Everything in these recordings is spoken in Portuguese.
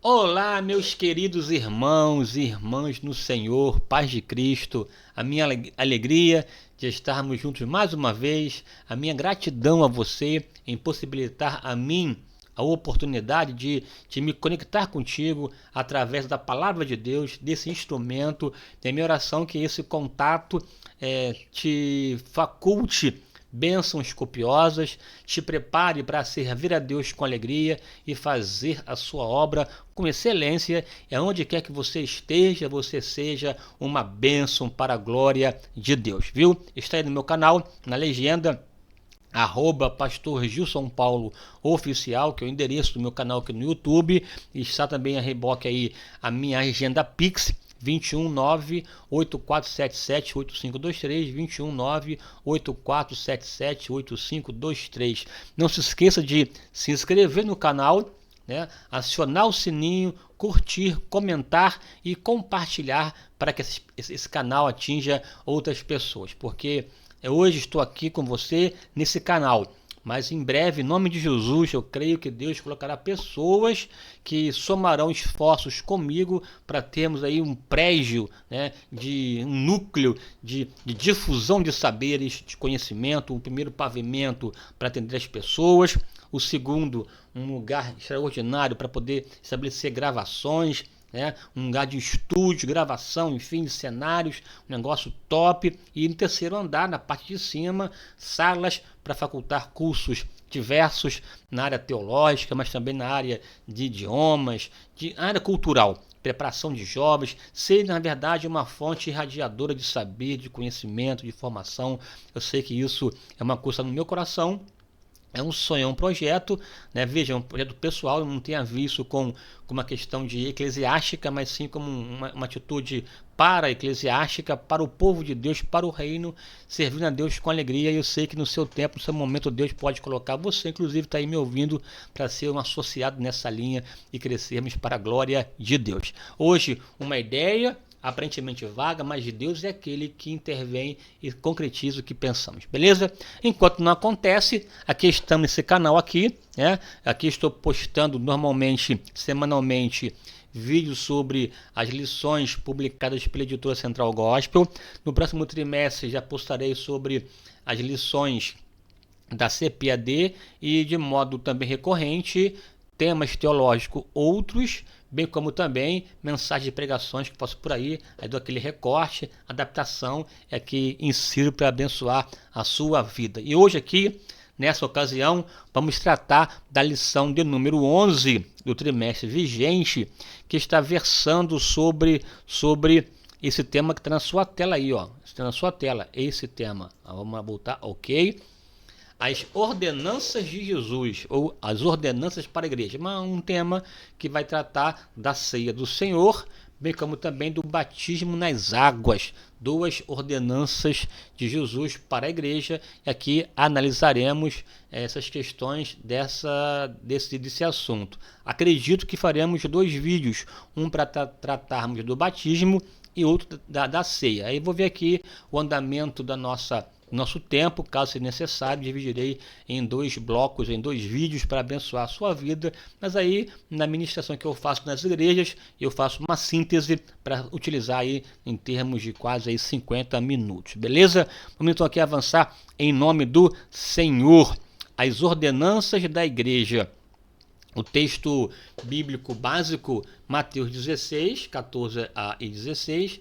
Olá, meus queridos irmãos e irmãs no Senhor, paz de Cristo, a minha alegria de estarmos juntos mais uma vez, a minha gratidão a você em possibilitar a mim a oportunidade de me conectar contigo através da palavra de Deus, desse instrumento. É minha oração que esse contato te faculte bênçãos copiosas, te prepare para servir a Deus com alegria e fazer a sua obra com excelência, e aonde quer que você seja uma bênção para a glória de Deus, viu? Está aí no meu canal, na legenda, Pastor Gilson Paulo Oficial, que é o endereço do meu canal aqui no YouTube. E está também a reboque aí a minha agenda Pix, 219-8477-8523, 219-8477-8523. Não se esqueça de se inscrever no canal, né? Acionar o sininho, curtir, comentar e compartilhar para que esse canal atinja outras pessoas, porque hoje estou aqui com você nesse canal, mas em breve, em nome de Jesus, eu creio que Deus colocará pessoas que somarão esforços comigo para termos aí um prédio, né, um núcleo de difusão de saberes, de conhecimento, um primeiro pavimento para atender as pessoas, o segundo, um lugar extraordinário para poder estabelecer gravações, né? Um lugar de estúdio, gravação, enfim, de cenários, um negócio top. E no terceiro andar, na parte de cima, salas para facultar cursos diversos na área teológica, mas também na área de idiomas, de área cultural, preparação de jovens, ser na verdade uma fonte irradiadora de saber, de conhecimento, de formação. Eu sei que isso é uma coisa no meu coração. É um sonho, é um projeto, né? Veja, é um projeto pessoal, não tem a ver isso com uma questão de eclesiástica, mas sim como uma atitude para a eclesiástica, para o povo de Deus, para o reino, servindo a Deus com alegria. E eu sei que no seu tempo, no seu momento, Deus pode colocar você, inclusive está aí me ouvindo, para ser um associado nessa linha e crescermos para a glória de Deus. Hoje, uma ideia aparentemente vaga, mas de Deus é aquele que intervém e concretiza o que pensamos, beleza? Enquanto não acontece, aqui estamos nesse canal aqui, né? Aqui estou postando normalmente, semanalmente, vídeos sobre as lições publicadas pela editora Central Gospel. No próximo trimestre já postarei sobre as lições da CPAD e de modo também recorrente temas teológicos outros, bem como também mensagens de pregações que posso por aí dou aquele recorte, adaptação, que insiro para abençoar a sua vida. E hoje aqui, nessa ocasião, vamos tratar da lição de número 11 do trimestre vigente, que está versando sobre esse tema que está na sua tela aí, ó. Está na sua tela, esse tema. Vamos voltar, ok? As ordenanças de Jesus, ou as ordenanças para a igreja, um tema que vai tratar da ceia do Senhor, bem como também do batismo nas águas, duas ordenanças de Jesus para a igreja. E aqui analisaremos essas questões desse assunto. Acredito que faremos dois vídeos, um para tratarmos do batismo e outro da ceia. Aí vou ver aqui o andamento da nosso tempo, caso seja necessário, dividirei em dois blocos, em dois vídeos para abençoar a sua vida, mas aí na ministração que eu faço nas igrejas, eu faço uma síntese para utilizar aí em termos de quase aí 50 minutos, beleza? Vamos então aqui avançar em nome do Senhor. As ordenanças da igreja. O texto bíblico básico, Mateus 16, 14 e 16,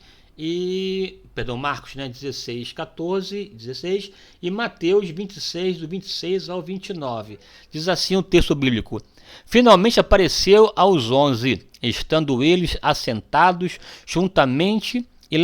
Marcos, né, 16, 14, 16 e Mateus 26, do 26 ao 29. Diz assim o texto bíblico: Finalmente apareceu aos 11, estando eles assentados juntamente, e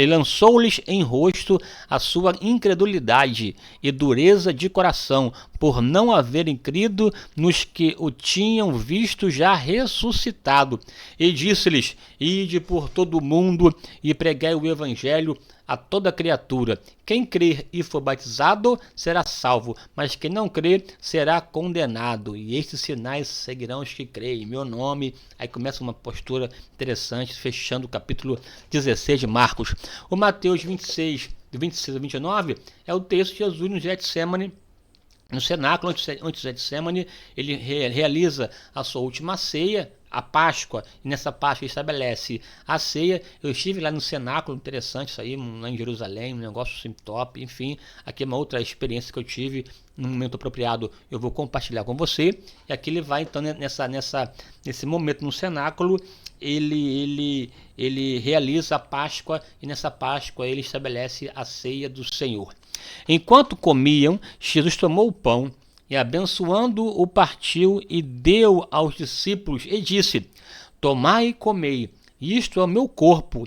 lançou-lhes em rosto a sua incredulidade e dureza de coração, por não haverem crido nos que o tinham visto já ressuscitado. E disse-lhes: Ide por todo o mundo e pregai o evangelho a toda criatura. Quem crer e for batizado será salvo, mas quem não crer será condenado. E estes sinais seguirão os que creem em meu nome. Aí começa uma postura interessante, fechando o capítulo 16 de Marcos. O Mateus 26, do 26 ao 29, é o texto de Jesus no Getsemane, no cenáculo, antes de Getsemane, ele realiza a sua última ceia, a Páscoa, e nessa Páscoa ele estabelece a ceia. Eu estive lá no cenáculo, interessante isso aí, lá em Jerusalém, um negócio assim, top, enfim, aqui é uma outra experiência que eu tive, no momento apropriado eu vou compartilhar com você, e aqui ele vai então nesse momento no cenáculo, ele realiza a Páscoa, e nessa Páscoa ele estabelece a ceia do Senhor. Enquanto comiam, Jesus tomou o pão e, abençoando, o partiu e deu aos discípulos e disse: tomai e comei, isto é o meu corpo.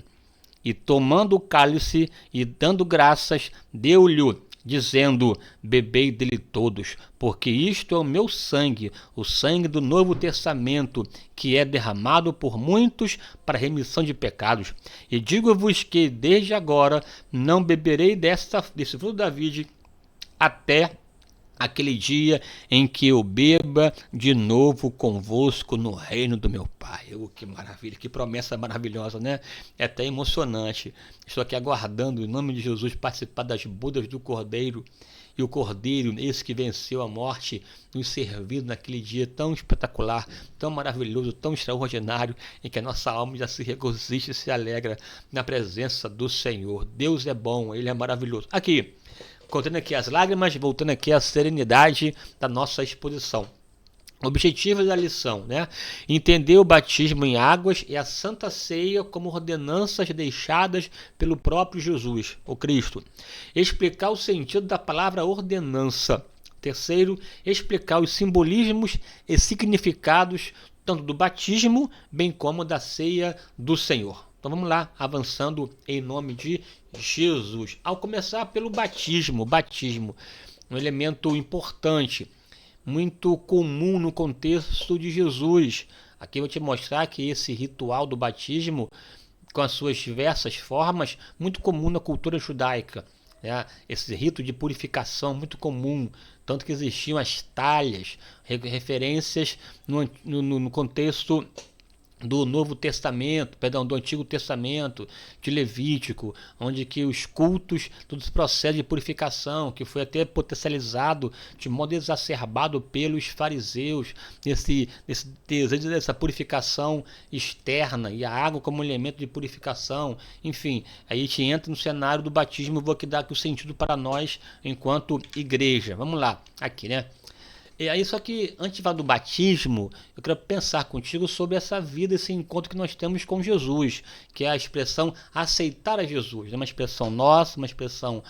E tomando o cálice e dando graças, deu-lhe, dizendo: bebei dele todos, porque isto é o meu sangue, o sangue do Novo Testamento, que é derramado por muitos para a remissão de pecados. E digo-vos que desde agora não beberei desse fruto da vide até aquele dia em que eu beba de novo convosco no reino do meu Pai. Que maravilha, que promessa maravilhosa, né? É até emocionante. Estou aqui aguardando, em nome de Jesus, participar das bodas do Cordeiro. E o Cordeiro, esse que venceu a morte, nos servir naquele dia tão espetacular, tão maravilhoso, tão extraordinário, em que a nossa alma já se regozija e se alegra na presença do Senhor. Deus é bom, Ele é maravilhoso. Aqui, contando aqui as lágrimas, voltando aqui à serenidade da nossa exposição. Objetivo da lição, né? Entender o batismo em águas e a Santa Ceia como ordenanças deixadas pelo próprio Jesus, o Cristo. Explicar o sentido da palavra ordenança. Terceiro, explicar os simbolismos e significados tanto do batismo, bem como da ceia do Senhor. Então vamos lá, avançando em nome de Jesus. Ao começar pelo batismo, um elemento importante, muito comum no contexto de Jesus. Aqui eu vou te mostrar que esse ritual do batismo, com as suas diversas formas, muito comum na cultura judaica. Esse rito de purificação muito comum, tanto que existiam as talhas, referências no contexto do Novo Testamento, do Antigo Testamento, de Levítico, onde que os cultos, todo esse processo de purificação, que foi até potencializado de modo exacerbado pelos fariseus, esse desejo dessa purificação externa, e a água como elemento de purificação, enfim, aí a gente entra no cenário do batismo. Eu vou aqui dar aqui o sentido para nós enquanto igreja. Vamos lá, aqui, né? E aí, só que antes de falar do batismo, eu quero pensar contigo sobre essa vida, esse encontro que nós temos com Jesus, que é a expressão aceitar a Jesus. É uma expressão nossa, uma expressão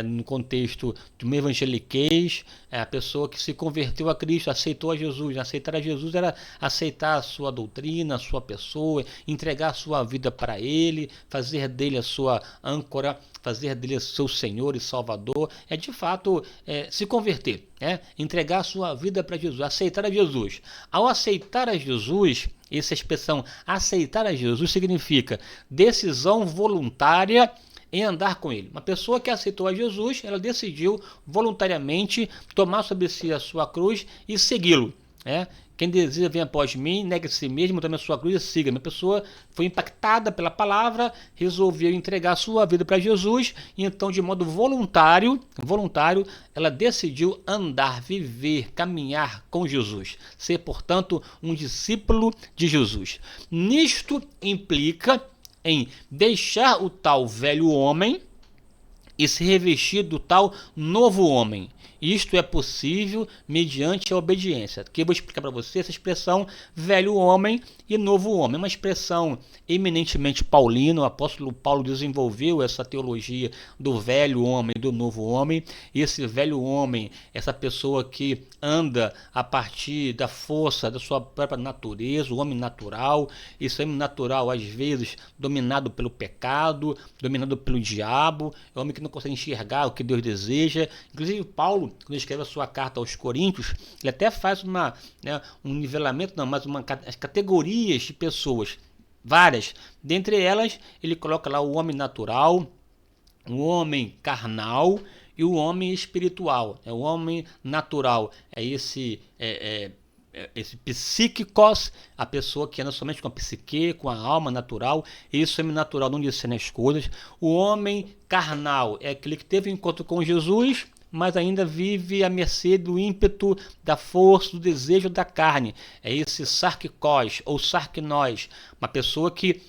no contexto de uma evangeliquez, a pessoa que se converteu a Cristo, aceitou a Jesus. Aceitar a Jesus era aceitar a sua doutrina, a sua pessoa, entregar a sua vida para Ele, fazer dele a sua âncora, fazer dele o seu Senhor e Salvador. É de fato se converter, entregar a sua vida para Jesus, aceitar a Jesus. Ao aceitar a Jesus, essa expressão aceitar a Jesus significa decisão voluntária em andar com Ele. Uma pessoa que aceitou a Jesus, ela decidiu voluntariamente tomar sobre si a sua cruz e segui-lo. Quem deseja vir após mim, negue a si mesmo, tome a sua cruz e siga-me. A pessoa foi impactada pela palavra, resolveu entregar a sua vida para Jesus, e então, de modo voluntário, ela decidiu andar, viver, caminhar com Jesus. Ser, portanto, um discípulo de Jesus. Nisto implica em deixar o tal velho homem e se revestir do tal novo homem. Isto é possível mediante a obediência. Aqui eu vou explicar para você essa expressão velho homem e novo homem. É uma expressão eminentemente paulina. O apóstolo Paulo desenvolveu essa teologia do velho homem e do novo homem. E esse velho homem, essa pessoa que anda a partir da força da sua própria natureza, o homem natural. Esse homem natural, às vezes, dominado pelo pecado, dominado pelo diabo. É o homem que não consegue enxergar o que Deus deseja. Inclusive, Paulo, quando escreve a sua carta aos Coríntios, ele até faz um nivelamento, as categorias de pessoas, várias. Dentre elas, ele coloca lá o homem natural, o homem carnal e o homem espiritual. O homem natural é esse psíquicos, a pessoa que anda somente com a psique, com a alma natural. Esse homem natural não discerne as coisas. O homem carnal é aquele que teve um encontro com Jesus, mas ainda vive à mercê do ímpeto, da força, do desejo da carne. É esse sarkikos ou sarkinós, uma pessoa que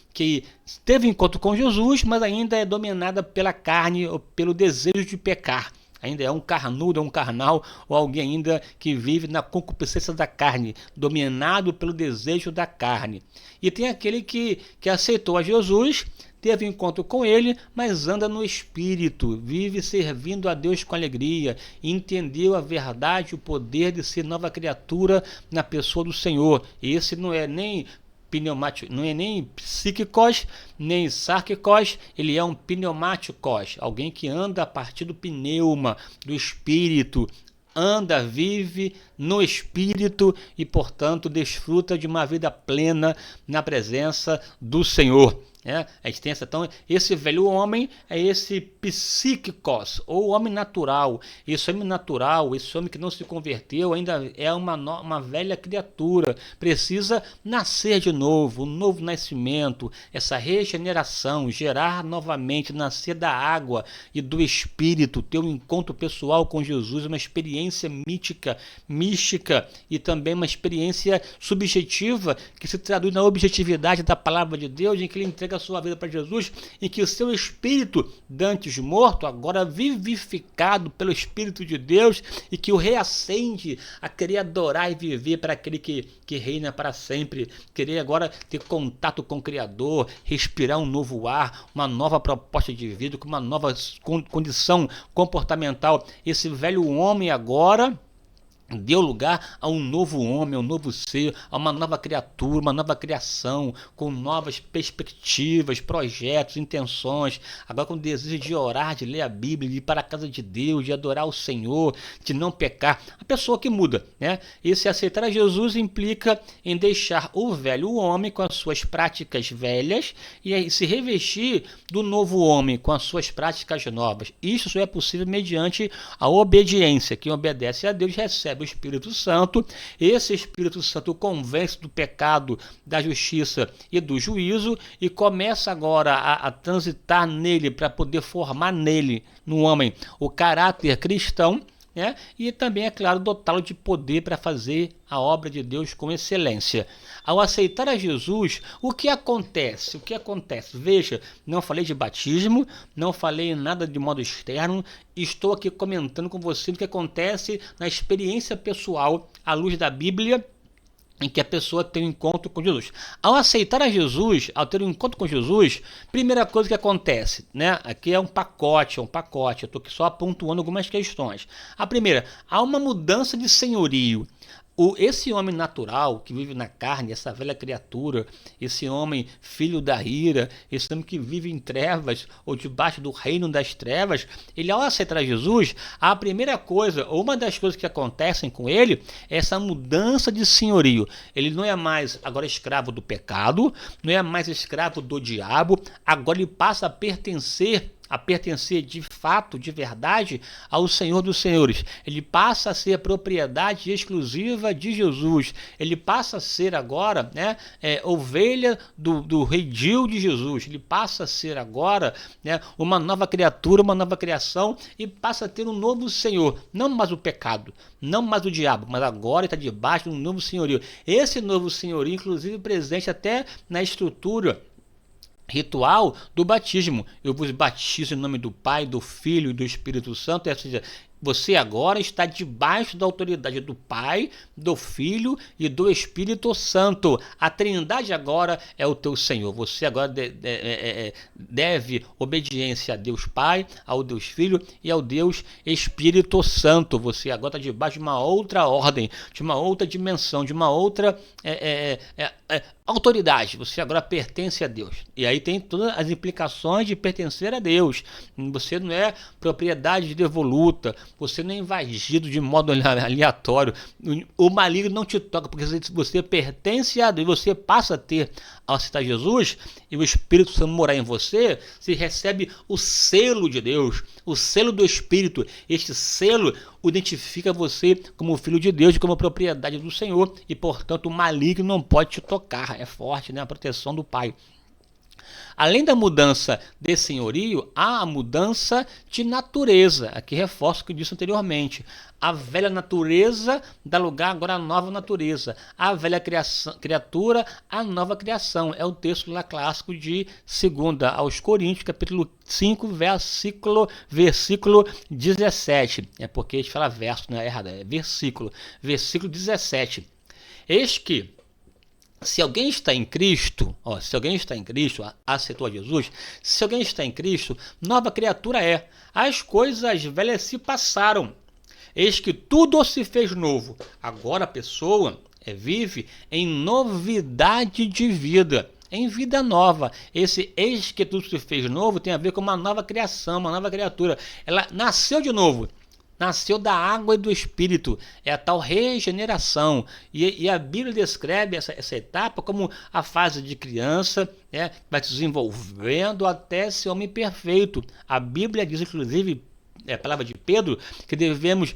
teve encontro com Jesus, mas ainda é dominada pela carne ou pelo desejo de pecar. Ainda é um carnudo, é um carnal, ou alguém ainda que vive na concupiscência da carne, dominado pelo desejo da carne. E tem aquele que aceitou a Jesus, teve encontro com ele, mas anda no Espírito, vive servindo a Deus com alegria, entendeu a verdade, o poder de ser nova criatura na pessoa do Senhor. Esse não é nem pneumático, não é nem psíquicos, nem sarkikos, ele é um pneumáticos, alguém que anda a partir do pneuma, do espírito, anda, vive no Espírito e, portanto, desfruta de uma vida plena na presença do Senhor. A gente tem então, esse velho homem é esse psíquicos, ou homem natural. Esse homem natural, esse homem que não se converteu, ainda é uma velha criatura. Precisa nascer de novo, um novo nascimento, essa regeneração, gerar novamente, nascer da água e do Espírito, ter um encontro pessoal com Jesus, uma experiência mística e também uma experiência subjetiva que se traduz na objetividade da palavra de Deus, em que ele entrega a sua vida para Jesus, em que o seu espírito, dantes morto, agora vivificado pelo Espírito de Deus, e que o reacende a querer adorar e viver para aquele que reina para sempre, querer agora ter contato com o Criador, respirar um novo ar, uma nova proposta de vida, com uma nova condição comportamental. Esse velho homem agora deu lugar a um novo homem, a um novo ser, a uma nova criatura, uma nova criação, com novas perspectivas, projetos, intenções, agora com desejo de orar, de ler a Bíblia, de ir para a casa de Deus, de adorar o Senhor, de não pecar. A pessoa que muda, Esse aceitar a Jesus implica em deixar o velho homem com as suas práticas velhas e se revestir do novo homem com as suas práticas novas. Isso só é possível mediante a obediência. Quem obedece a Deus recebe o Espírito Santo. Esse Espírito Santo convence do pecado, da justiça e do juízo e começa agora a transitar nele para poder formar nele, no homem, o caráter cristão, e também, é claro, dotá-lo de poder para fazer a obra de Deus com excelência. Ao aceitar a Jesus, o que acontece? Veja, não falei de batismo, não falei nada de modo externo, estou aqui comentando com você o que acontece na experiência pessoal, à luz da Bíblia, em que a pessoa tem um encontro com Jesus. Ao aceitar a Jesus, ao ter um encontro com Jesus, primeira coisa que acontece, Aqui é um pacote, eu estou aqui só pontuando algumas questões. A primeira, há uma mudança de senhorio. Esse homem natural que vive na carne, essa velha criatura, esse homem filho da ira, esse homem que vive em trevas ou debaixo do reino das trevas, ele ao aceitar Jesus, a primeira coisa, ou uma das coisas que acontecem com ele, é essa mudança de senhorio. Ele não é mais agora escravo do pecado, não é mais escravo do diabo, agora ele passa a pertencer de fato, de verdade, ao Senhor dos Senhores. Ele passa a ser propriedade exclusiva de Jesus. Ele passa a ser agora ovelha do redil de Jesus. Ele passa a ser agora uma nova criatura, uma nova criação, e passa a ter um novo Senhor. Não mais o pecado, não mais o diabo, mas agora está debaixo de um novo senhorio. Esse novo senhorio, inclusive, presente até na estrutura ritual do batismo. Eu vos batizo em nome do Pai, do Filho e do Espírito Santo. Ou seja, você agora está debaixo da autoridade do Pai, do Filho e do Espírito Santo. A Trindade agora é o teu Senhor. Você agora deve obediência a Deus Pai, ao Deus Filho e ao Deus Espírito Santo. Você agora está debaixo de uma outra ordem, de uma outra dimensão, de uma outra autoridade. Você agora pertence a Deus. E aí tem todas as implicações de pertencer a Deus. Você não é propriedade devoluta. Você não é invadido de modo aleatório. O maligno não te toca, porque você pertence a Deus. Você passa a ter, ao aceitar Jesus, e o Espírito Santo morar em você, você recebe o selo de Deus, o selo do Espírito. Este selo identifica você como filho de Deus e como propriedade do Senhor. E, portanto, o maligno não pode te tocar. É forte, a proteção do Pai. Além da mudança de senhorio, há a mudança de natureza. Aqui reforço o que eu disse anteriormente. A velha natureza dá lugar agora à nova natureza. A velha criatura, a nova criação. É o texto lá clássico de 2 aos Coríntios, capítulo 5, versículo 17. É porque a gente fala verso, não é errado, é versículo. Versículo 17. Eis que se alguém está em Cristo, se alguém está em Cristo, aceitou a Jesus, se alguém está em Cristo, nova criatura é. As coisas velhas se passaram. Eis que tudo se fez novo. Agora a pessoa vive em novidade de vida, em vida nova. Esse eis que tudo se fez novo tem a ver com uma nova criação, uma nova criatura. Ela nasceu de novo. Nasceu da água e do Espírito, é a tal regeneração. E a Bíblia descreve essa etapa como a fase de criança, vai se desenvolvendo até ser homem perfeito. A Bíblia diz, inclusive, a palavra de Pedro, que devemos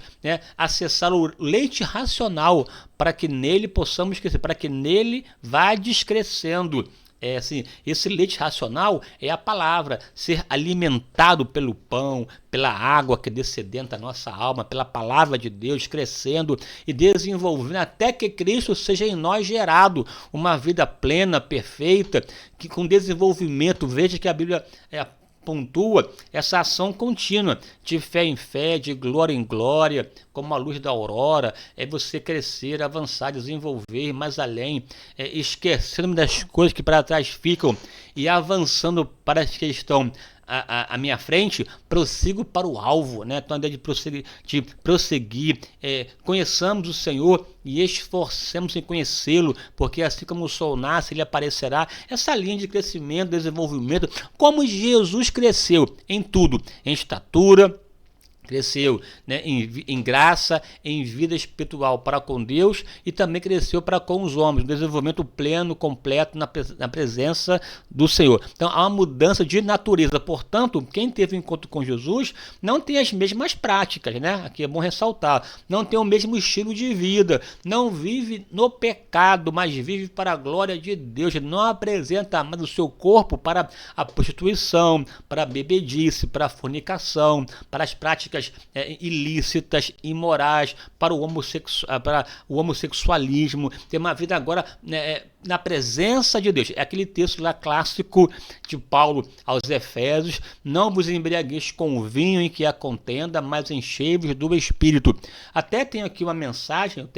acessar o leite racional para que nele possamos crescer, para que nele vá descrescendo. Esse leite racional é a palavra, ser alimentado pelo pão, pela água que descedenta a nossa alma, pela palavra de Deus, crescendo e desenvolvendo até que Cristo seja em nós gerado uma vida plena, perfeita, que com desenvolvimento. Veja que a Bíblia pontua essa ação contínua, de fé em fé, de glória em glória, como a luz da aurora, é você crescer, avançar, desenvolver mais além, esquecendo das coisas que para trás ficam e avançando para as que estão à minha frente, prossigo para o alvo, Então a ideia de prosseguir, conheçamos o Senhor e esforcemos em conhecê-lo, porque assim como o sol nasce, ele aparecerá. Essa linha de crescimento, desenvolvimento, como Jesus cresceu em tudo, em estatura, cresceu em graça, em vida espiritual para com Deus e também cresceu para com os homens, um desenvolvimento pleno, completo na presença do Senhor. Então há uma mudança de natureza, portanto, quem teve um encontro com Jesus não tem as mesmas práticas, Aqui é bom ressaltar, não tem o mesmo estilo de vida, não vive no pecado, mas vive para a glória de Deus, não apresenta mais o seu corpo para a prostituição, para a bebedice, para a fornicação, para as práticas ilícitas, imorais, para o homossexualismo, ter uma vida agora na presença de Deus. É aquele texto lá clássico de Paulo aos Efésios: não vos embriagueis com o vinho em que há contenda, mas enchei-vos do Espírito. Até tenho aqui uma mensagem,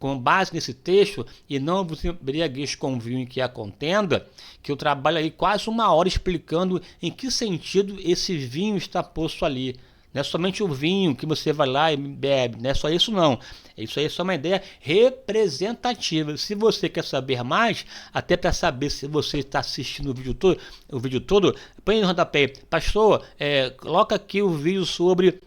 com base nesse texto, e não vos embriagueis com o vinho em que há contenda, que eu trabalho aí quase 1 hora explicando em que sentido esse vinho está posto ali. Não é somente o vinho que você vai lá e bebe, não é só isso não. Isso aí é só uma ideia representativa. Se você quer saber mais, até para saber se você está assistindo o vídeo todo, põe no rodapé: pastor, coloca aqui o vídeo sobre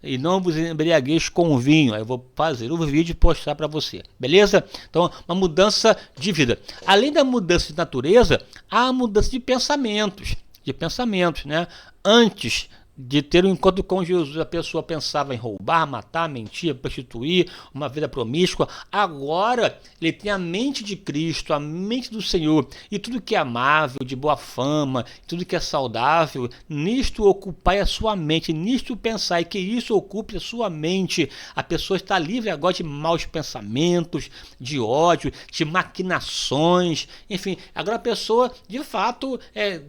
e não vos embriagueis com o vinho. Aí eu vou fazer o vídeo e postar para você, beleza? Então, uma mudança de vida. Além da mudança de natureza, há a mudança de pensamentos, Antes de ter um encontro com Jesus, a pessoa pensava em roubar, matar, mentir, prostituir, uma vida promíscua. Agora ele tem a mente de Cristo, a mente do Senhor, e tudo que é amável, de boa fama, tudo que é saudável, nisto ocupai a sua mente, nisto pensai, que isso ocupe a sua mente. A pessoa está livre agora de maus pensamentos, de ódio, de maquinações, enfim. Agora a pessoa de fato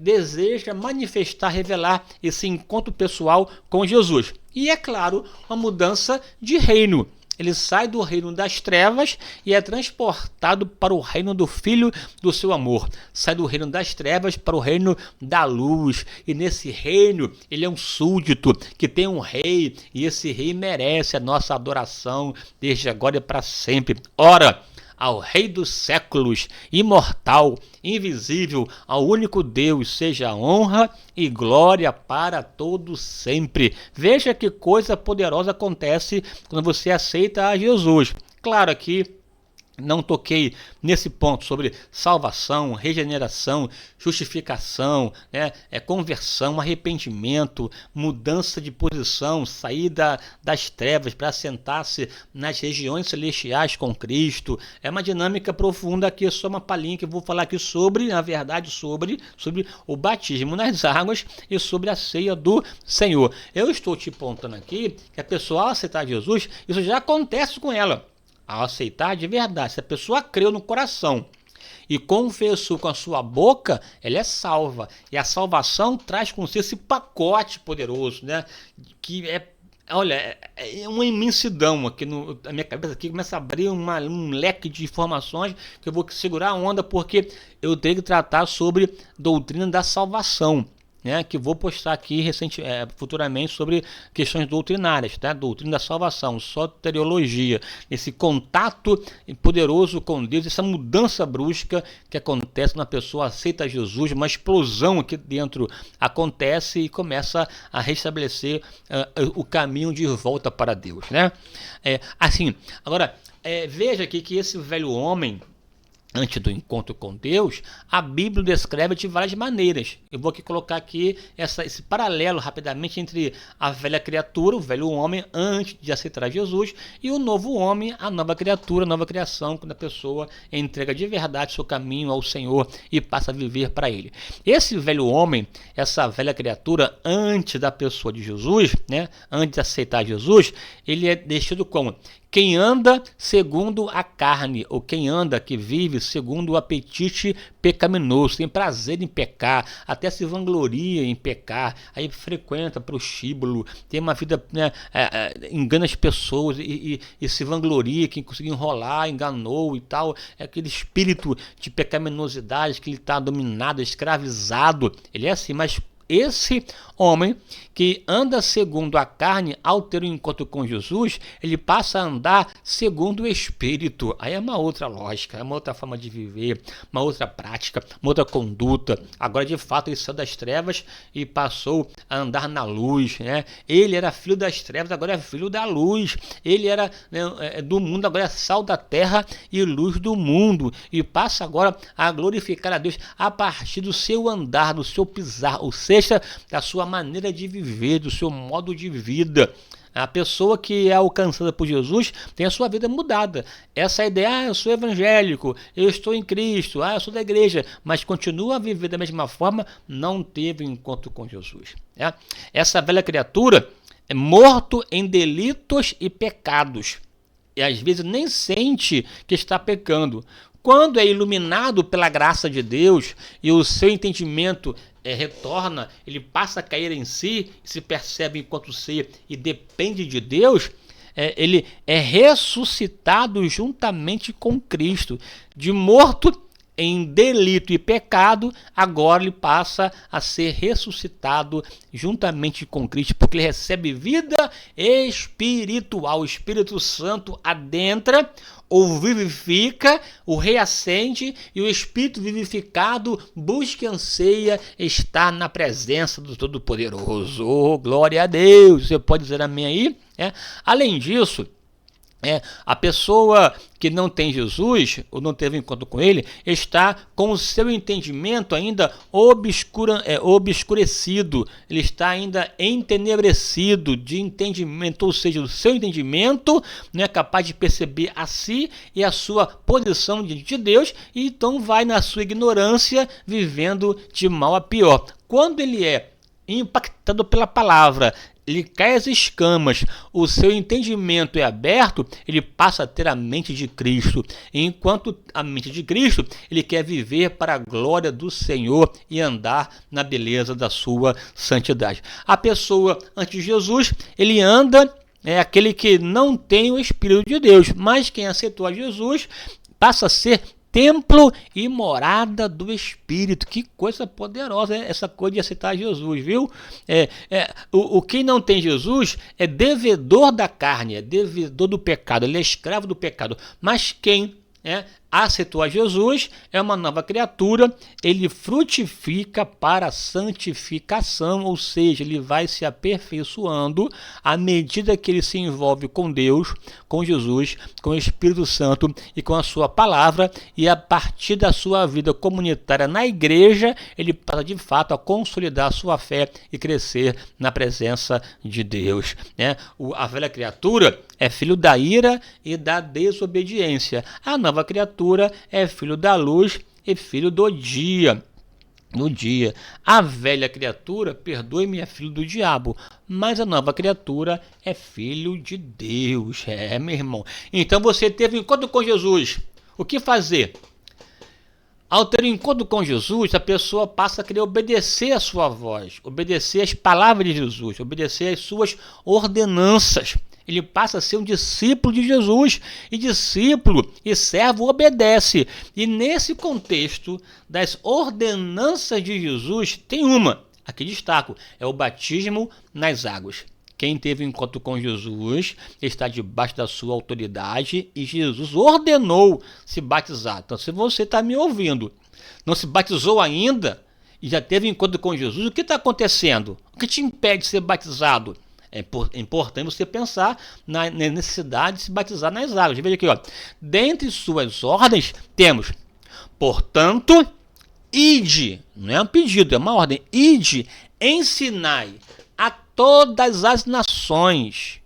deseja manifestar, revelar esse encontro pessoal com Jesus. E é claro, uma mudança de reino. Ele sai do reino das trevas e é transportado para o reino do Filho do seu amor. Sai do reino das trevas para o reino da luz. E nesse reino, ele é um súdito que tem um rei. E esse rei merece a nossa adoração desde agora e para sempre. Ora, ao Rei dos séculos, imortal, invisível, ao único Deus, seja honra e glória para todos sempre. Veja que coisa poderosa acontece quando você aceita a Jesus. Claro que não toquei nesse ponto sobre salvação, regeneração, justificação, né? Conversão, arrependimento, mudança de posição, sair das trevas para assentar-se nas regiões celestiais com Cristo. É uma dinâmica profunda aqui, só uma palhinha que eu vou falar aqui sobre, na verdade, sobre o batismo nas águas e sobre a ceia do Senhor. Eu estou te apontando aqui que a pessoa, ao aceitar Jesus, isso já acontece com ela. Ao aceitar de verdade, se a pessoa creu no coração e confessou com a sua boca, ela é salva. E a salvação traz com si esse pacote poderoso, né? Que olha, é uma imensidão aqui na minha cabeça, aqui começa a abrir um leque de informações que eu vou segurar a onda, porque eu tenho que tratar sobre doutrina da salvação. Que vou postar aqui futuramente sobre questões doutrinárias, tá? Doutrina da salvação, soteriologia, esse contato poderoso com Deus, essa mudança brusca que acontece na pessoa, aceita Jesus, uma explosão aqui dentro acontece e começa a restabelecer o caminho de volta para Deus, né? Assim, agora, veja aqui que esse velho homem, antes do encontro com Deus, a Bíblia descreve de várias maneiras. Eu vou aqui colocar aqui esse paralelo rapidamente entre a velha criatura, o velho homem, antes de aceitar Jesus, e o novo homem, a nova criatura, a nova criação, quando a pessoa entrega de verdade seu caminho ao Senhor e passa a viver para Ele. Esse velho homem, essa velha criatura, antes da pessoa de Jesus, né, antes de aceitar Jesus, ele é descrito como quem anda segundo a carne, ou quem anda, que vive segundo o apetite pecaminoso, tem prazer em pecar, até se vangloria em pecar, aí frequenta prostíbulo, tem uma vida, né, engana as pessoas e se vangloria, quem conseguiu enrolar, enganou e tal, aquele espírito de pecaminosidade que ele está dominado, escravizado, ele é assim, mas esse homem que anda segundo a carne, ao ter um encontro com Jesus, ele passa a andar segundo o Espírito. Aí é uma outra lógica, é uma outra forma de viver, uma outra prática, uma outra conduta. Agora, de fato, ele saiu das trevas e passou a andar na luz, né? Ele era filho das trevas, agora é filho da luz. Ele era, né, do mundo, agora é sal da terra e luz do mundo. E passa agora a glorificar a Deus a partir do seu andar, do seu pisar, ou seja, da sua maneira de viver, do seu modo de vida. A pessoa que é alcançada por Jesus tem a sua vida mudada. Essa ideia, eu sou evangélico, eu estou em Cristo, eu sou da igreja, mas continua a viver da mesma forma, não teve encontro com Jesus. Essa velha criatura é morto em delitos e pecados, e às vezes nem sente que está pecando. Quando é iluminado pela graça de Deus e o seu entendimento retorna, ele passa a cair em si, se percebe enquanto ser e depende de Deus, ele é ressuscitado juntamente com Cristo. De morto em delito e pecado, agora ele passa a ser ressuscitado juntamente com Cristo, porque ele recebe vida espiritual. O Espírito Santo adentra, ou vivifica, o reacende, e o Espírito vivificado busca e anseia estar na presença do Todo-Poderoso. Oh, glória a Deus! Você pode dizer amém aí? Além disso, a pessoa que não tem Jesus, ou não teve encontro com ele, está com o seu entendimento ainda obscurecido, ele está ainda entenebrecido de entendimento, ou seja, o seu entendimento não é capaz de perceber a si e a sua posição diante de Deus, e então vai na sua ignorância vivendo de mal a pior. Quando ele é impactado pela palavra, ele cai as escamas, o seu entendimento é aberto, ele passa a ter a mente de Cristo. Enquanto a mente de Cristo, ele quer viver para a glória do Senhor e andar na beleza da sua santidade. A pessoa antes de Jesus, ele anda, aquele que não tem o Espírito de Deus, mas quem aceitou a Jesus passa a ser templo e morada do Espírito. Que coisa poderosa essa coisa de aceitar Jesus, viu? Quem não tem Jesus é devedor da carne, é devedor do pecado, ele é escravo do pecado. Mas quem aceitou a Jesus, é uma nova criatura, ele frutifica para a santificação, ou seja, ele vai se aperfeiçoando à medida que ele se envolve com Deus, com Jesus, com o Espírito Santo e com a sua palavra, e a partir da sua vida comunitária na igreja, ele passa de fato a consolidar a sua fé e crescer na presença de Deus, né? A velha criatura é filho da ira e da desobediência. A nova criatura é filho da luz e filho do dia. No dia, a velha criatura, perdoe-me, é filho do diabo, mas a nova criatura é filho de Deus. Meu irmão. Então você teve um encontro com Jesus. O que fazer? Ao ter um encontro com Jesus, a pessoa passa a querer obedecer a sua voz, obedecer as palavras de Jesus, obedecer as suas ordenanças. Ele passa a ser um discípulo de Jesus, e discípulo e servo obedece. E nesse contexto das ordenanças de Jesus, tem uma, aqui destaco, é o batismo nas águas. Quem teve um encontro com Jesus está debaixo da sua autoridade e Jesus ordenou se batizar. Então, se você está me ouvindo, não se batizou ainda e já teve um encontro com Jesus, o que está acontecendo? O que te impede de ser batizado? É importante você pensar na necessidade de se batizar nas águas. Veja aqui, ó. Dentre suas ordens, temos, portanto, ide, não é um pedido, é uma ordem, ide, ensinai a todas as nações,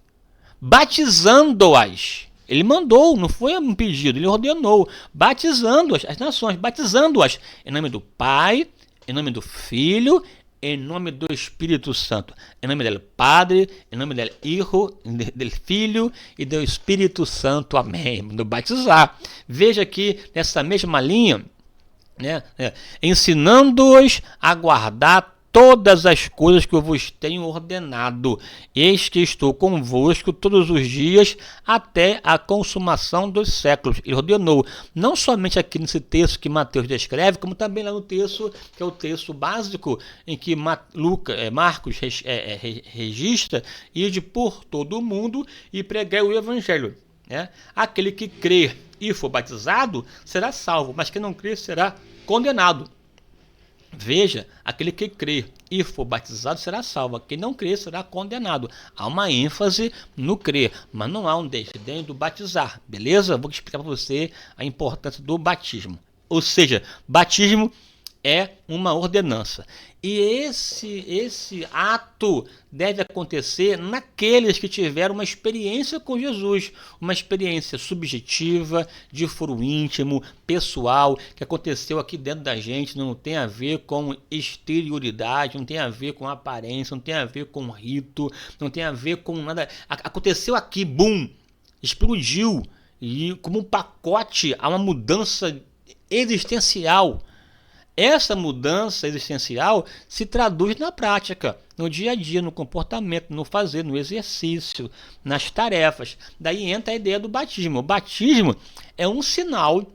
batizando-as. Ele mandou, não foi um pedido, ele ordenou, batizando-as, as nações, batizando-as em nome do Pai, em nome do Filho, em nome do Espírito Santo, em nome do Padre, em nome do Hijo, do Filho e do Espírito Santo. Amém. Do batizar. Veja aqui nessa mesma linha, né, ensinando-os a guardar todas as coisas que eu vos tenho ordenado. Eis que estou convosco todos os dias até a consumação dos séculos. Ele ordenou, não somente aqui nesse texto que Mateus descreve, como também lá no texto, que é o texto básico, em que Marcos registra, ide por todo o mundo e pregai o evangelho. Aquele que crer e for batizado será salvo, mas quem não crer será condenado. Veja, aquele que crer e for batizado será salvo, quem não crer será condenado. Há uma ênfase no crer, mas não há um desdém do batizar, beleza? Vou explicar para você a importância do batismo. Ou seja, batismo é uma ordenança. E esse ato deve acontecer naqueles que tiveram uma experiência com Jesus, uma experiência subjetiva, de foro íntimo, pessoal, que aconteceu aqui dentro da gente, não tem a ver com exterioridade, não tem a ver com aparência, não tem a ver com rito, não tem a ver com nada. Aconteceu aqui, bum, explodiu, e como um pacote há uma mudança existencial. Essa mudança existencial se traduz na prática, no dia a dia, no comportamento, no fazer, no exercício, nas tarefas. Daí entra a ideia do batismo. O batismo é um sinal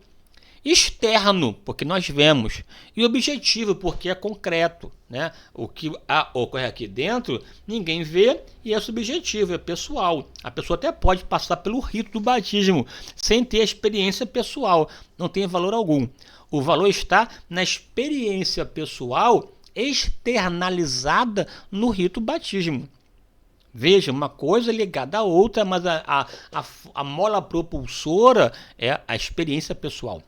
externo, porque nós vemos, e objetivo, porque é concreto, né? O que ocorre aqui dentro, ninguém vê e é subjetivo, é pessoal. A pessoa até pode passar pelo rito do batismo sem ter a experiência pessoal, não tem valor algum. O valor está na experiência pessoal externalizada no rito batismo. Veja, uma coisa ligada à outra, mas a mola propulsora é a experiência pessoal.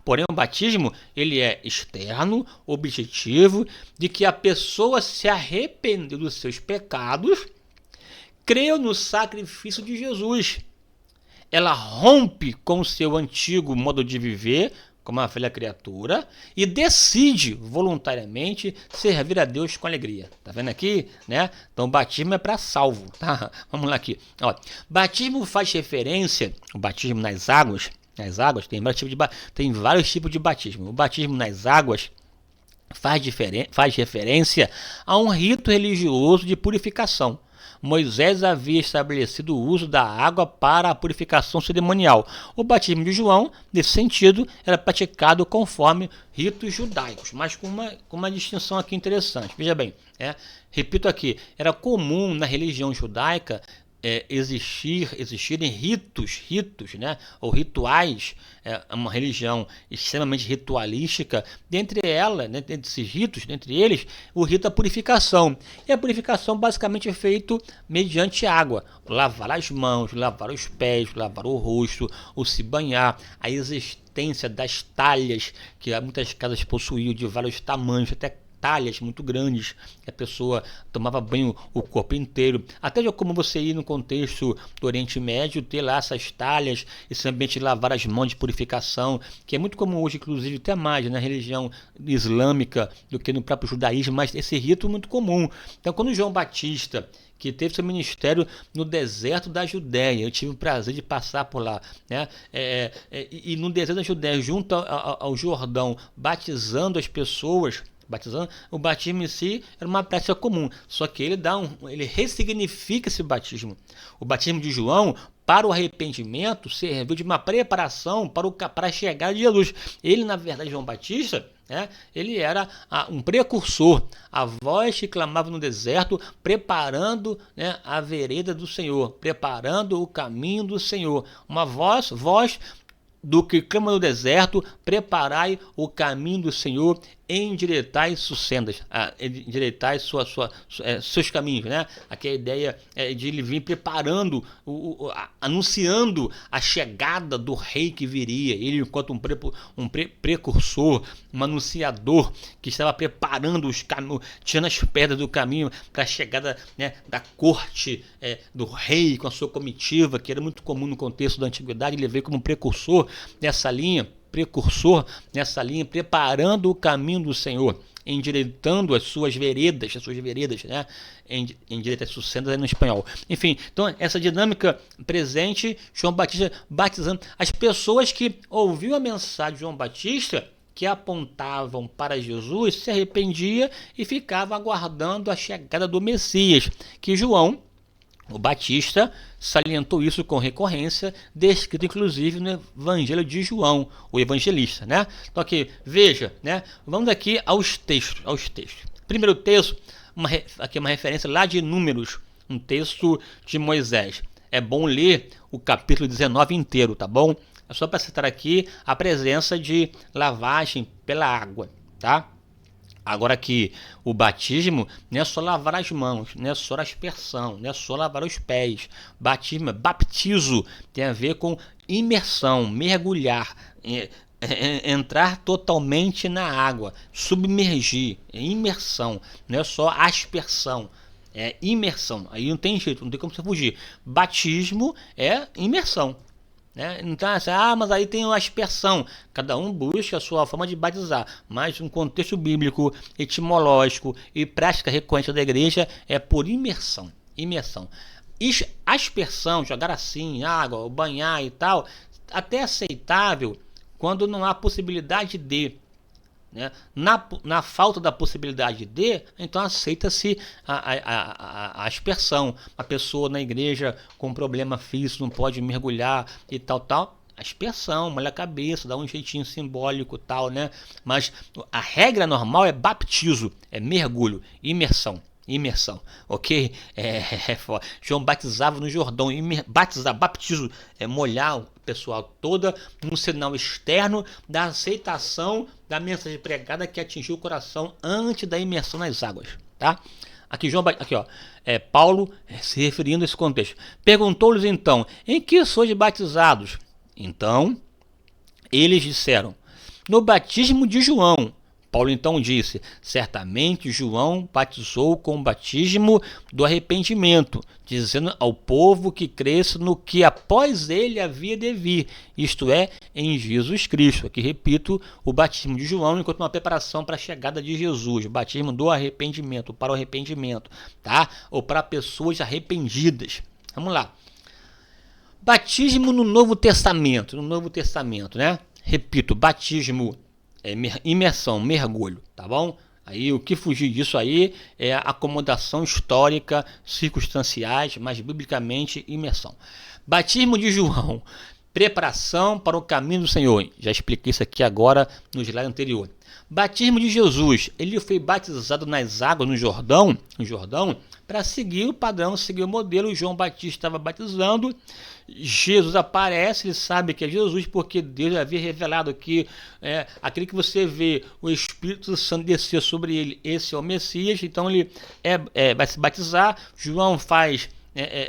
Porém, o batismo ele é externo, objetivo, de que a pessoa se arrependeu dos seus pecados, creu no sacrifício de Jesus. Ela rompe com o seu antigo modo de viver, como uma velha criatura, e decide voluntariamente servir a Deus com alegria. Tá vendo aqui? Então, o batismo é para salvo. Tá? Vamos lá aqui. Batismo faz referência, o batismo nas águas tem vários tipos de batismo. O batismo nas águas faz referência a um rito religioso de purificação. Moisés havia estabelecido o uso da água para a purificação cerimonial. O batismo de João, nesse sentido, era praticado conforme ritos judaicos, mas com uma distinção aqui interessante. Veja bem, repito aqui, era comum na religião judaica existirem ritos, né, ou rituais, uma religião extremamente ritualística, dentre esses ritos, dentre eles, o rito da purificação. E a purificação basicamente é feita mediante água, lavar as mãos, lavar os pés, lavar o rosto, ou se banhar, a existência das talhas, que muitas casas possuíam de vários tamanhos, até talhas muito grandes, que a pessoa tomava banho o corpo inteiro, até de como você ir no contexto do Oriente Médio, ter lá essas talhas, esse ambiente de lavar as mãos de purificação, que é muito comum hoje, inclusive até mais na religião islâmica do que no próprio judaísmo, mas esse rito é muito comum. Então, quando João Batista, que teve seu ministério no deserto da Judéia, eu tive o prazer de passar por lá, né? E no deserto da Judéia, junto ao Jordão, batizando as pessoas, o batismo em si era uma prática comum, só que ele ressignifica esse batismo. O batismo de João, para o arrependimento, serviu de uma preparação para a chegada de Jesus. Ele, na verdade, João Batista, ele era um precursor, a voz que clamava no deserto, preparando, a vereda do Senhor, preparando o caminho do Senhor. Uma voz do que clama no deserto, preparai o caminho do Senhor, endireitai suas sendas, endireitai seus caminhos, né? Aqui a ideia de ele vir preparando, anunciando a chegada do rei que viria, ele enquanto um precursor, um anunciador que estava preparando os caminhos, tirando as pedras do caminho para a chegada, da corte do rei com a sua comitiva, que era muito comum no contexto da antiguidade. Ele veio como precursor nessa linha, preparando o caminho do Senhor, endireitando as suas veredas, né? Endireitar as suas sendas no espanhol. Enfim, então essa dinâmica presente, João Batista batizando as pessoas que ouviam a mensagem de João Batista, que apontavam para Jesus, se arrependia e ficava aguardando a chegada do Messias, que João, o Batista, salientou isso com recorrência, descrito inclusive no Evangelho de João, o evangelista, né? Então aqui, veja, vamos aqui aos textos. Primeiro texto, aqui uma referência lá de Números, um texto de Moisés. É bom ler o capítulo 19 inteiro, tá bom? É só para citar aqui a presença de lavagem pela água, tá? Agora que o batismo não é só lavar as mãos, não é só a aspersão, não é só lavar os pés. Baptizo tem a ver com imersão, mergulhar, entrar totalmente na água, submergir, imersão, não é só aspersão, é imersão. Aí não tem jeito, não tem como você fugir. Batismo é imersão. Então, mas aí tem a aspersão. Cada um busca a sua forma de batizar, mas um contexto bíblico, etimológico e prática recorrente da igreja é por imersão. Aspersão, jogar assim, água, banhar e tal, até aceitável quando não há possibilidade de. Na falta da possibilidade de, então aceita-se a aspersão. A pessoa na igreja com problema físico não pode mergulhar e tal, aspersão, molha a cabeça, dá um jeitinho simbólico tal, mas a regra normal é baptizo, é mergulho, imersão, ok? João batizava no Jordão, baptizo é molhar o pessoal toda, num sinal externo da aceitação da mensagem pregada que atingiu o coração antes da imersão nas águas, tá? Aqui Paulo se referindo a esse contexto. Perguntou-lhes então, em que sois batizados? Então, eles disseram, no batismo de João. Paulo então disse, certamente João batizou com o batismo do arrependimento, dizendo ao povo que cresça no que após ele havia de vir, isto é, em Jesus Cristo. Aqui repito, o batismo de João enquanto uma preparação para a chegada de Jesus, o batismo do arrependimento, para o arrependimento, tá? Ou para pessoas arrependidas. Vamos lá. Batismo no Novo Testamento, Repito, batismo imersão, mergulho, tá bom? Aí o que fugir disso aí é acomodação histórica, circunstanciais, mas biblicamente imersão. Batismo de João preparação para o caminho do Senhor. Já expliquei isso aqui agora no slide anterior. Batismo de Jesus, ele foi batizado nas águas no Jordão, para seguir o padrão, seguir o modelo. João Batista estava batizando, Jesus aparece, ele sabe que é Jesus, porque Deus havia revelado que aquele que você vê, o Espírito Santo descer sobre ele, esse é o Messias. Então ele vai se batizar. João faz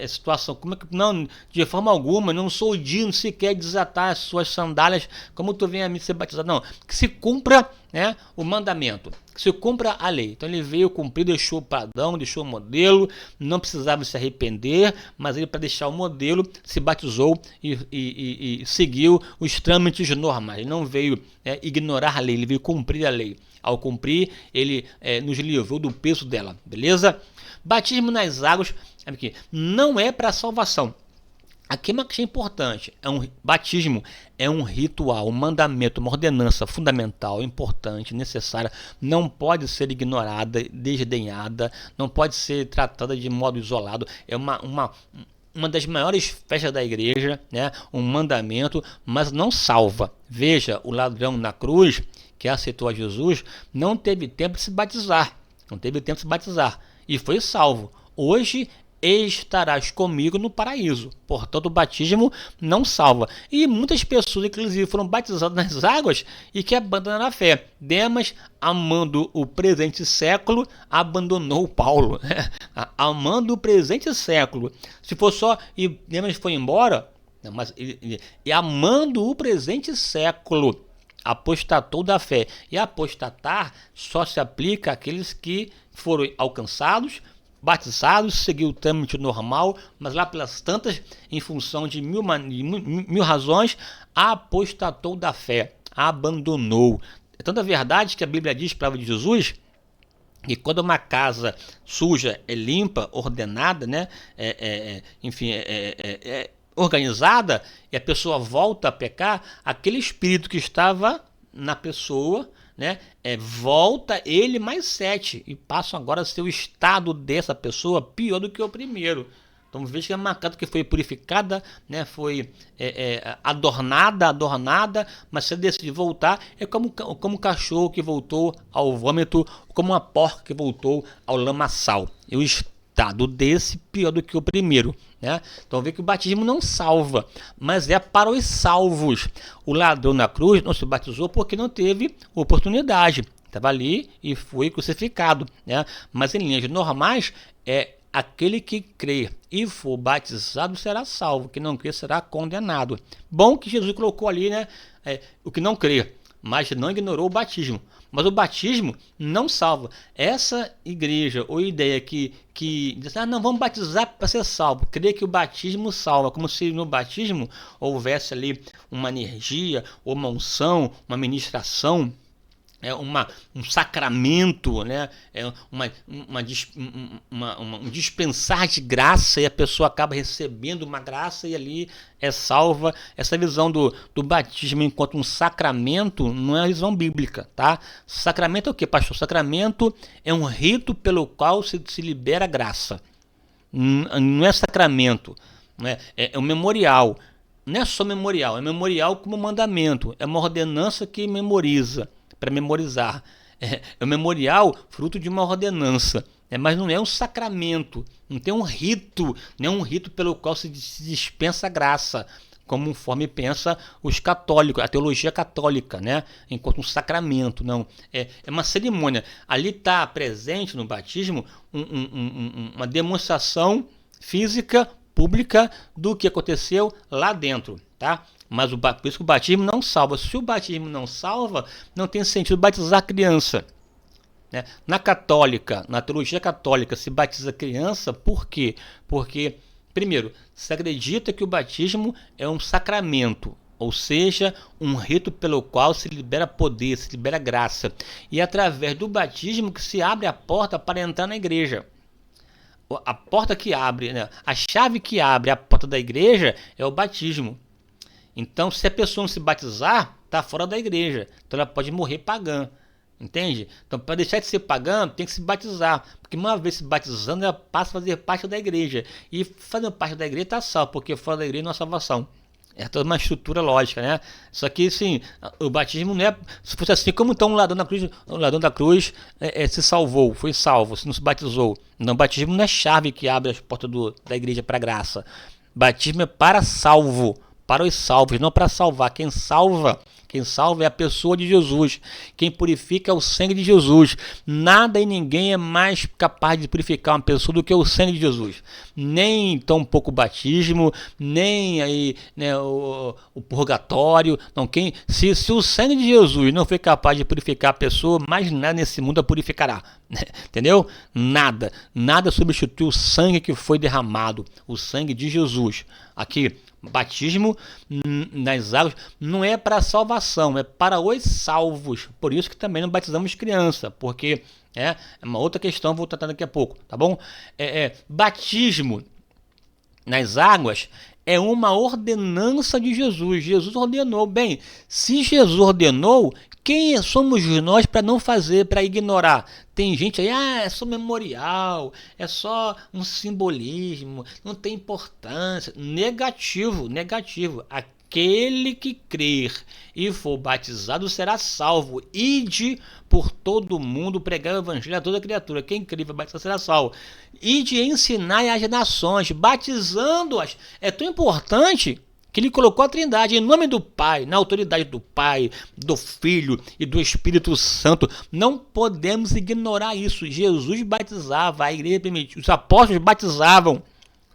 situação, como é que não, de forma alguma, não sou digno sequer desatar as suas sandálias, como tu vem a mim ser batizado, não, que se cumpra, né, o mandamento, que se cumpra a lei. Então ele veio cumprir, deixou o padrão, deixou o modelo, não precisava se arrepender, mas ele, para deixar o modelo, se batizou e seguiu os trâmites normais. Ele não veio ignorar a lei, ele veio cumprir a lei. Ao cumprir, ele nos livrou do peso dela, beleza? Batismo nas águas aqui não é para salvação. Aqui é uma questão importante. Batismo é um ritual, um mandamento, uma ordenança fundamental, importante, necessária. Não pode ser ignorada, desdenhada, não pode ser tratada de modo isolado. É uma das maiores festas da igreja, né? Um mandamento, mas não salva. Veja, o ladrão na cruz, que aceitou a Jesus, não teve tempo de se batizar. E foi salvo. Hoje estarás comigo no paraíso. Portanto, o batismo não salva. E muitas pessoas, inclusive, foram batizadas nas águas e que abandonaram a fé. Demas, amando o presente século, abandonou Paulo. Amando o presente século. Se for só e Demas foi embora, mas e amando o presente século, apostatou da fé. E apostatar só se aplica àqueles que foram alcançados, batizados, seguiu o trâmite normal, mas lá pelas tantas, em função de mil razões, apostatou da fé, abandonou. É tanta verdade que a Bíblia diz, palavra de Jesus, que quando uma casa suja é limpa, ordenada, né, organizada, e a pessoa volta a pecar, aquele espírito que estava na pessoa, né, volta ele mais 7 e passa agora a ser o estado dessa pessoa pior do que o primeiro. Então veja que é uma casa que foi purificada, né, foi adornada, mas se ele decide voltar, é como um cachorro que voltou ao vômito, como uma porca que voltou ao lamaçal. E o estado desse pior do que o primeiro, né? Então vê que o batismo não salva, mas é para os salvos. O ladrão na cruz não se batizou porque não teve oportunidade, estava ali e foi crucificado, né? Mas em linhas normais, aquele que crê e for batizado será salvo, que não crê será condenado. Bom que Jesus colocou ali, né, o que não crê, mas não ignorou o batismo. Mas o batismo não salva. Essa igreja ou ideia que diz, não, vamos batizar para ser salvo, crê que o batismo salva, como se no batismo houvesse ali uma energia, ou uma unção, uma ministração, um sacramento, né? Um dispensar de graça, e a pessoa acaba recebendo uma graça e ali é salva. Essa visão do batismo enquanto um sacramento não é a visão bíblica, tá? Sacramento é o que, pastor? Sacramento é um rito pelo qual se libera graça. Não é sacramento, né? É um memorial. Não é só memorial, é memorial como mandamento, é uma ordenança que memoriza, para memorizar. É um memorial fruto de uma ordenança, mas não é um sacramento, não tem um rito, não é um rito pelo qual se dispensa graça, conforme pensa os católicos, a teologia católica, né? Enquanto um sacramento, não. É uma cerimônia. Ali está presente no batismo uma demonstração física, pública, do que aconteceu lá dentro, tá? Mas por isso que o batismo não salva. Se o batismo não salva, não tem sentido batizar criança, né? Na católica, na teologia católica, se batiza criança, por quê? Porque, primeiro, se acredita que o batismo é um sacramento, ou seja, um rito pelo qual se libera poder, se libera graça. E é através do batismo que se abre a porta para entrar na igreja. A porta que abre, né? A chave que abre a porta da igreja é o batismo. Então, se a pessoa não se batizar, está fora da igreja. Então, ela pode morrer pagã. Entende? Então, para deixar de ser pagã, tem que se batizar. Porque uma vez se batizando, ela passa a fazer parte da igreja. E fazendo parte da igreja está salvo, porque fora da igreja não há salvação. É toda uma estrutura lógica, né? Só que, assim, o batismo não é... Se fosse assim, como então o ladrão da cruz se salvou, foi salvo, se não se batizou. Não, o batismo não é chave que abre as portas da igreja para a graça. Batismo é para salvo, para os salvos, não para salvar. Quem salva é a pessoa de Jesus. Quem purifica é o sangue de Jesus. Nada e ninguém é mais capaz de purificar uma pessoa do que o sangue de Jesus. Nem tão pouco o batismo, nem aí, né, o purgatório. Não, se o sangue de Jesus não foi capaz de purificar a pessoa, mais nada nesse mundo a purificará. Entendeu? Nada substitui o sangue que foi derramado. O sangue de Jesus. Aqui, batismo nas águas não é para salvação, é para os salvos. Por isso que também não batizamos criança, porque é uma outra questão, vou tratar daqui a pouco, tá bom? Batismo nas águas é uma ordenança de Jesus. Jesus ordenou. Bem, se Jesus ordenou, quem somos nós para não fazer, para ignorar? Tem gente aí, é só memorial, é só um simbolismo, não tem importância. Negativo. Aquele que crer e for batizado será salvo. Ide por todo mundo pregar o evangelho a toda criatura. Quem crer e for batizado será salvo. Ide ensinar as nações, batizando-as. É tão importante que ele colocou a Trindade em nome do Pai, na autoridade do Pai, do Filho e do Espírito Santo. Não podemos ignorar isso. Jesus batizava, a igreja permitiu, os apóstolos batizavam,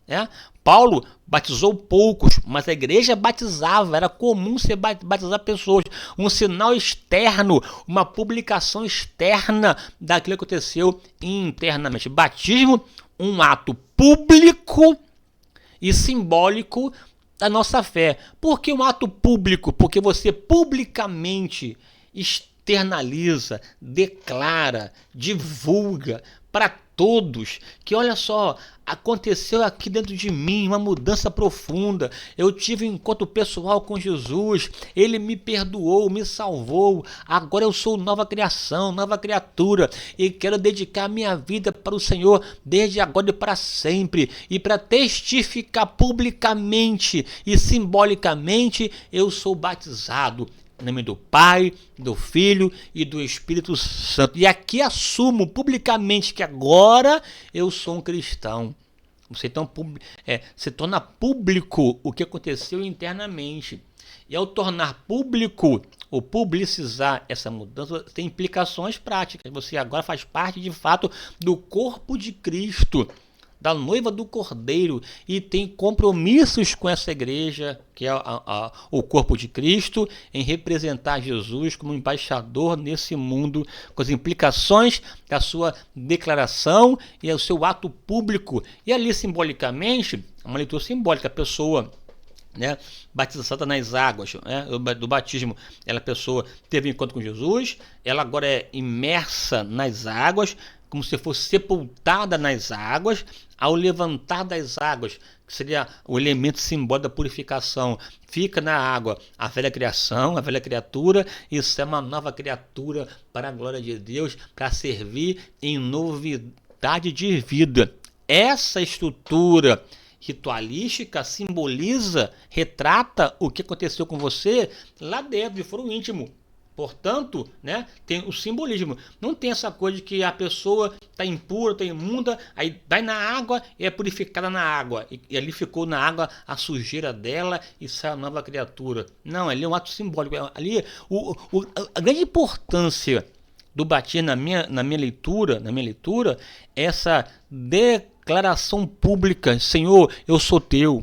né? Paulo batizou poucos, mas a igreja batizava, era comum você batizar pessoas. Um sinal externo, uma publicação externa daquilo que aconteceu internamente. Batismo, um ato público e simbólico da nossa fé. Por que um ato público? Porque você publicamente externaliza, declara, divulga para todos que, olha só, aconteceu aqui dentro de mim uma mudança profunda. Eu tive um encontro pessoal com Jesus, ele me perdoou, me salvou. Agora eu sou nova criação, nova criatura e quero dedicar minha vida para o Senhor desde agora e para sempre. E para testificar publicamente e simbolicamente, eu sou batizado. Em nome do Pai, do Filho e do Espírito Santo. E aqui assumo publicamente que agora eu sou um cristão. Você então, se torna público o que aconteceu internamente. E ao tornar público ou publicizar essa mudança, tem implicações práticas. Você agora faz parte de fato do corpo de Cristo, da noiva do Cordeiro, e tem compromissos com essa igreja, que é o corpo de Cristo, em representar Jesus como embaixador nesse mundo, com as implicações da sua declaração e o seu ato público. E ali, simbolicamente, uma leitura simbólica, a pessoa, né, batizada nas águas, né, do batismo, a pessoa teve um encontro com Jesus, ela agora é imersa nas águas, como se fosse sepultada nas águas. Ao levantar das águas, que seria o elemento simbólico da purificação, fica na água a velha criação, a velha criatura, isso é uma nova criatura para a glória de Deus, para servir em novidade de vida. Essa estrutura ritualística simboliza, retrata o que aconteceu com você lá dentro, de foro íntimo. Portanto, né, tem o simbolismo. Não tem essa coisa de que a pessoa está impura, está imunda, aí vai na água e é purificada na água. E ali ficou na água a sujeira dela e sai a nova criatura. Não, ali é um ato simbólico. Ali a grande importância do batismo na minha leitura, é essa declaração pública: Senhor, eu sou teu.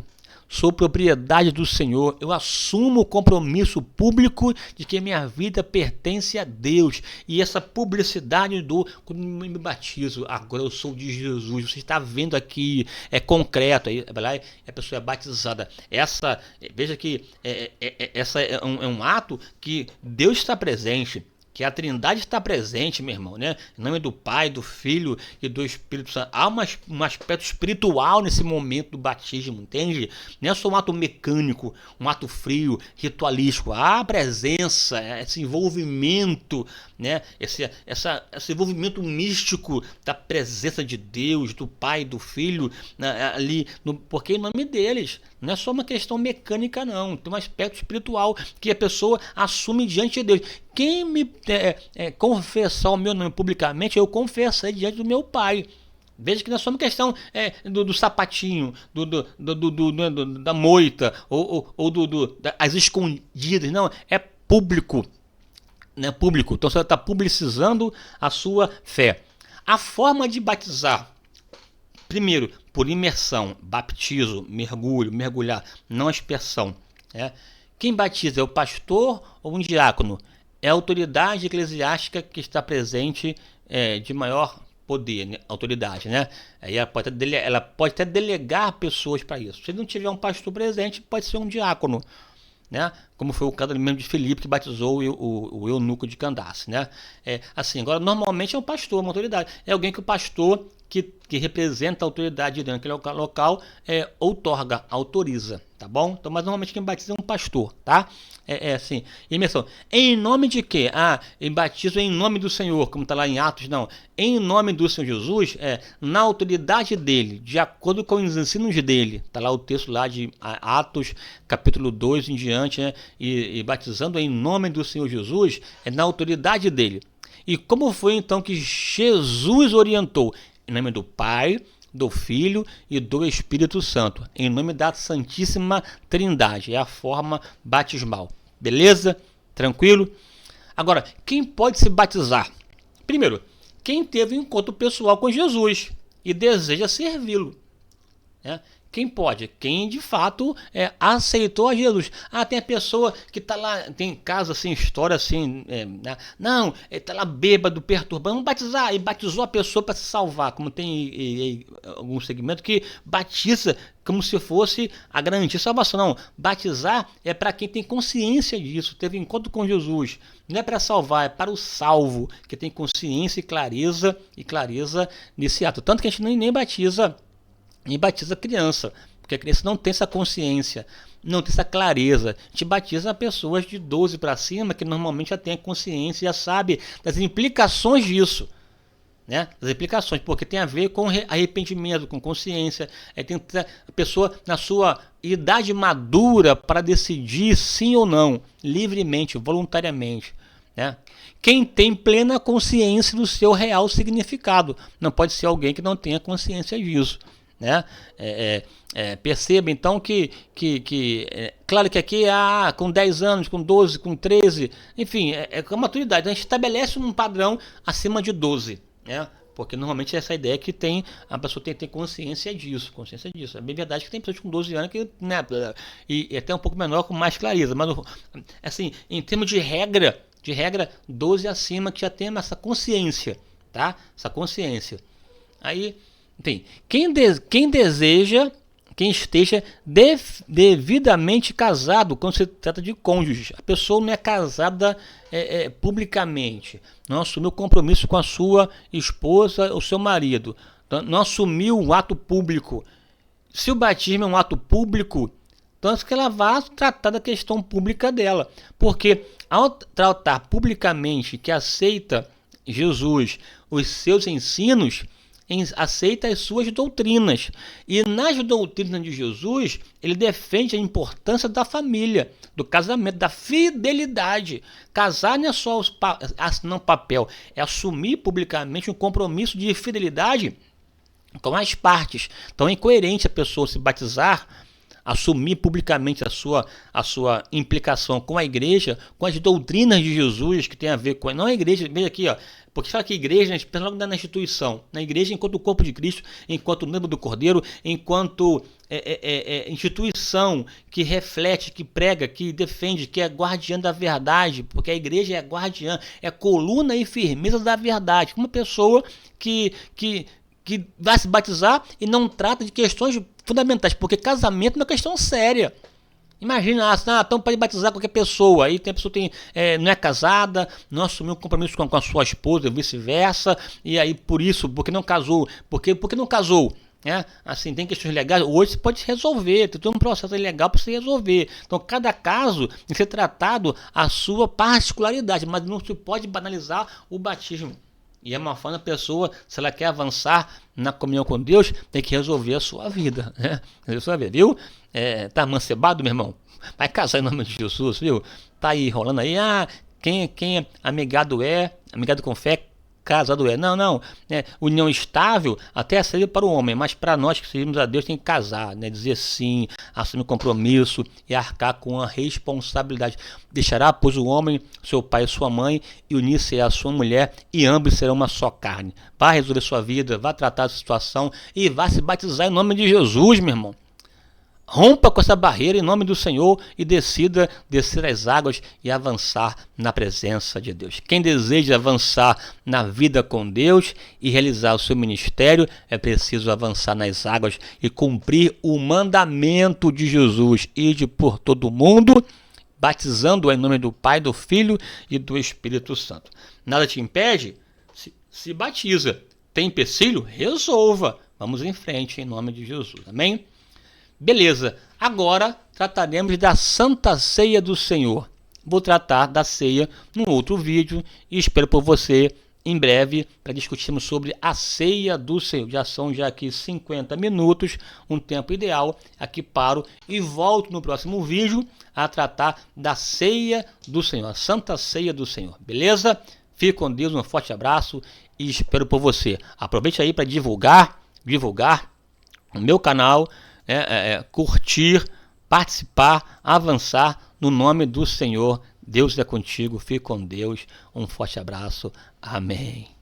Sou propriedade do Senhor, eu assumo o compromisso público de que minha vida pertence a Deus. E essa publicidade quando me batizo, agora eu sou de Jesus. Você está vendo aqui, é concreto, aí a pessoa é batizada. Veja que essa é um ato que Deus está presente. que a Trindade está presente, meu irmão, né? Em nome do Pai, do Filho e do Espírito Santo. Há um aspecto espiritual nesse momento do batismo, entende? Não é só um ato mecânico, um ato frio, ritualístico. Há a presença, esse envolvimento, né? Esse envolvimento místico da presença de Deus, do Pai, do Filho, né? Ali, porque em nome deles. Não é só uma questão mecânica, não. Tem um aspecto espiritual que a pessoa assume diante de Deus. Quem me confessar o meu nome publicamente, eu confessei diante do meu Pai. Veja que não é só uma questão do sapatinho, da moita, ou das escondidas. Não, é público. Né, público. Então você está publicizando a sua fé. A forma de batizar. Primeiro, por imersão, baptizo, mergulho, mergulhar, não aspersão. Quem batiza é o pastor ou um diácono? É a autoridade eclesiástica que está presente de maior poder, né? Autoridade, né? Aí ela pode até delegar pessoas para isso. Se não tiver um pastor presente, pode ser um diácono, né? Como foi o caso mesmo de Filipe, que batizou o eunuco de Candace, né? Assim, agora normalmente é um pastor, uma autoridade. É alguém que o pastor que representa a autoridade dentro daquele local outorga, autoriza, tá bom? Então, mas normalmente quem batiza é um pastor, tá? Assim, imersão. Em nome de quê? Em batismo em nome do Senhor, como está lá em Atos, não. Em nome do Senhor Jesus, na autoridade dele, de acordo com os ensinos dele. Está lá o texto lá de Atos, capítulo 2 em diante, né? E batizando em nome do Senhor Jesus, na autoridade dele. E como foi então que Jesus orientou? Em nome do Pai, do Filho e do Espírito Santo. Em nome da Santíssima Trindade. É a forma batismal. Beleza? Tranquilo? Agora, quem pode se batizar? Primeiro, quem teve um encontro pessoal com Jesus e deseja servi-lo. Quem pode? Quem de fato aceitou a Jesus. Tem a pessoa que está lá, tem caso assim, história assim, não, está lá bêbado, perturbando, vamos batizar, e batizou a pessoa para se salvar, como tem algum segmento que batiza como se fosse a garantia de salvação. Não, batizar é para quem tem consciência disso, teve encontro com Jesus. Não é para salvar, é para o salvo, que tem consciência e clareza nesse ato. Tanto que a gente nem batiza criança, porque a criança não tem essa consciência, não tem essa clareza. A gente batiza pessoas de 12 para cima, que normalmente já tem a consciência, já sabe das implicações disso, né? Das implicações, porque tem a ver com arrependimento, com consciência. Tem a pessoa na sua idade madura para decidir sim ou não, livremente, voluntariamente, né? Quem tem plena consciência do seu real significado, não pode ser alguém que não tenha consciência disso. Né? Perceba então que claro que aqui com 10 anos, com 12, com 13, enfim, com a maturidade, a gente estabelece um padrão acima de 12, né? Porque normalmente essa ideia que a pessoa tem consciência disso. É bem verdade que tem pessoas com 12 anos que, né, e até um pouco menor com mais clareza, mas assim, em termos de regra 12 acima que já tem essa consciência, tá? Essa consciência. Aí tem quem deseja, quem esteja devidamente casado, quando se trata de cônjuges. A pessoa não é casada publicamente, não assumiu compromisso com a sua esposa ou seu marido, não assumiu um ato público. Se o batismo é um ato público, então que ela vá tratar da questão pública dela, porque ao tratar publicamente que aceita Jesus, os seus ensinos, aceita as suas doutrinas, e nas doutrinas de Jesus ele defende a importância da família, do casamento, da fidelidade. Casar não é só assinar um papel, é assumir publicamente um compromisso de fidelidade com as partes. Então é incoerente a pessoa se batizar, assumir publicamente a sua implicação com a igreja, com as doutrinas de Jesus, que tem a ver com não a igreja, veja aqui, porque fala que igreja, a gente pensa logo na instituição, na igreja enquanto o corpo de Cristo, enquanto o membro do Cordeiro, enquanto instituição que reflete, que prega, que defende, que é guardiã da verdade, porque a igreja é guardiã, é coluna e firmeza da verdade. Uma pessoa que vai se batizar e não trata de questões fundamentais, porque casamento é uma questão séria. Imagina, então pode batizar qualquer pessoa. Aí tem a pessoa não é casada, não assumiu um compromisso com a sua esposa, vice-versa, e aí porque não casou, porque não casou. Assim, tem questões legais, hoje você pode resolver, tem todo um processo legal para você resolver. Então, cada caso tem que ser tratado a sua particularidade, mas não se pode banalizar o batismo. E é uma forma da pessoa, se ela quer avançar na comunhão com Deus, tem que resolver a sua vida, né? Viu? Tá amancebado, meu irmão? Vai casar em nome de Jesus, viu? Tá aí, rolando aí, quem é amigado com fé, casado é. Não. União estável até seria para o homem, mas para nós que servimos a Deus tem que casar, né? Dizer sim, assumir compromisso e arcar com a responsabilidade. Deixará, pois, o homem, seu pai e sua mãe, e unir-se à sua mulher, e ambos serão uma só carne. Vai resolver sua vida, vai tratar a situação e vai se batizar em nome de Jesus, meu irmão. Rompa com essa barreira em nome do Senhor e decida descer as águas e avançar na presença de Deus. Quem deseja avançar na vida com Deus e realizar o seu ministério, é preciso avançar nas águas e cumprir o mandamento de Jesus. Ide por todo o mundo, batizando em nome do Pai, do Filho e do Espírito Santo. Nada te impede? Se batiza. Tem empecilho? Resolva. Vamos em frente em nome de Jesus. Amém? Beleza, agora trataremos da Santa Ceia do Senhor. Vou tratar da ceia num outro vídeo e espero por você em breve para discutirmos sobre a Ceia do Senhor. Já são aqui 50 minutos, um tempo ideal. Aqui paro e volto no próximo vídeo a tratar da Ceia do Senhor, a Santa Ceia do Senhor. Beleza? Fique com Deus, um forte abraço e espero por você. Aproveite aí para divulgar o meu canal, curtir, participar, avançar no nome do Senhor. Deus é contigo, fique com Deus, um forte abraço, amém.